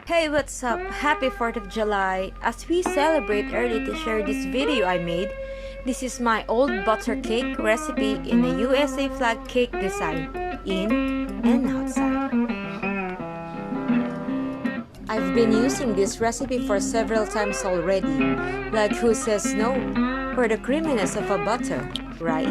Hey, what's up? Happy 4th of July. As we celebrate early to share this video I made, this is my old butter cake recipe in a USA flag cake design, in and outside. I've been using this recipe for several times already, like who says no? For the creaminess of a butter, right?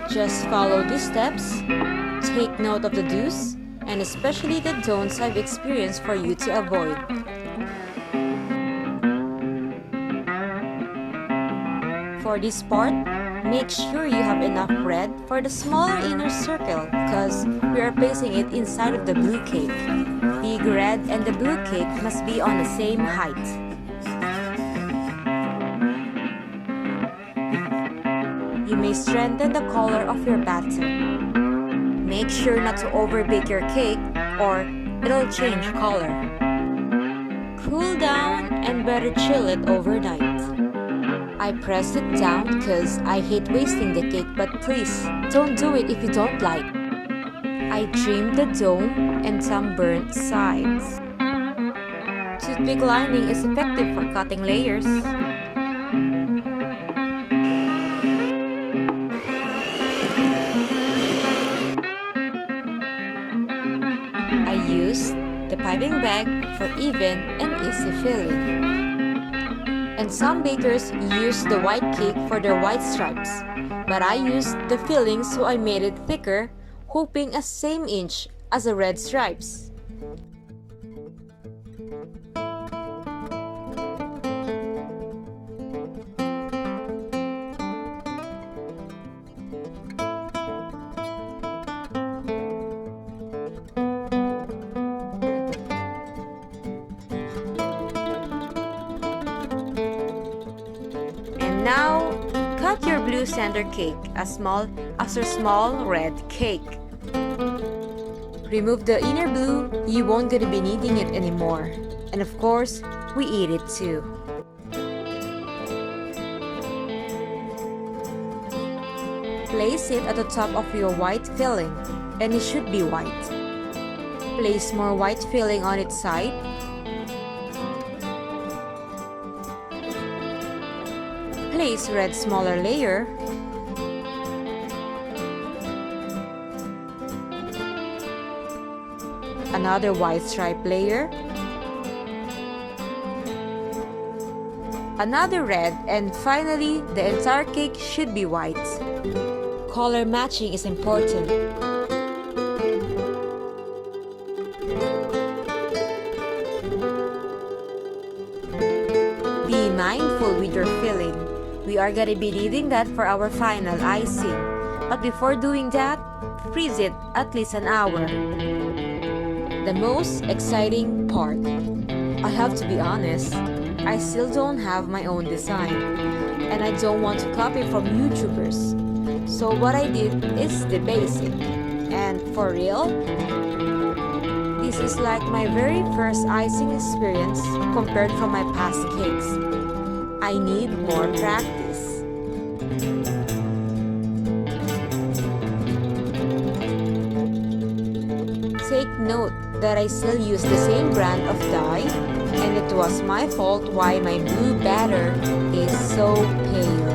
Just follow these steps, take note of the do's, and especially the don'ts I've experienced for you to avoid. For this part, make sure you have enough bread for the smaller inner circle because we are placing it inside of the blue cake. Big red and the blue cake must be on the same height. You may strengthen the color of your batter. Make sure not to overbake your cake or it'll change color. Cool down and better chill it overnight. I pressed it down because I hate wasting the cake, but please don't do it if you don't like. I trimmed the dome and some burnt sides. Toothpick lining is effective for cutting layers. I used the piping bag for even and easy filling. And some bakers use the white cake for their white stripes, but I used the filling so I made it thicker, hoping a same inch as the red stripes. Now, cut your blue center cake as small as your small red cake. Remove the inner blue, you won't gonna be needing it anymore. And of course, we eat it too. Place it at the top of your white filling, and it should be white. Place more white filling on its side. Place red smaller layer. Another white stripe layer. Another red, and finally the entire cake should be white. Color matching is important. Be mindful with your filling. We are gonna be needing that for our final icing. But before doing that, freeze it at least an hour. The most exciting part. I have to be honest, I still don't have my own design. And I don't want to copy from YouTubers. So what I did is the basic. And for real, this is like my very first icing experience compared from my past cakes. I need more practice. Take note that I still use the same brand of dye, and it was my fault why my blue batter is so pale.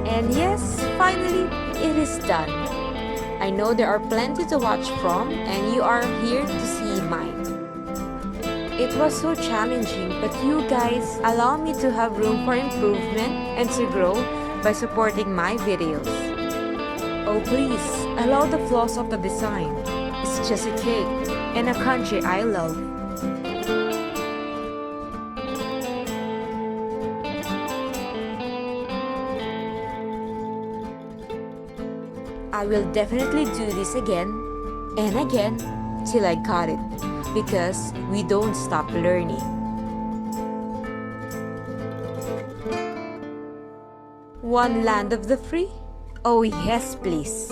And yes, finally, it is done. I know there are plenty to watch from, and you are here to see mine. It was so challenging, but you guys allow me to have room for improvement and to grow by supporting my videos. Oh please, allow the flaws of the design. It's just a cake and a country I love. I will definitely do this again and again till I got it, because we don't stop learning. One land of the free? Oh yes, please.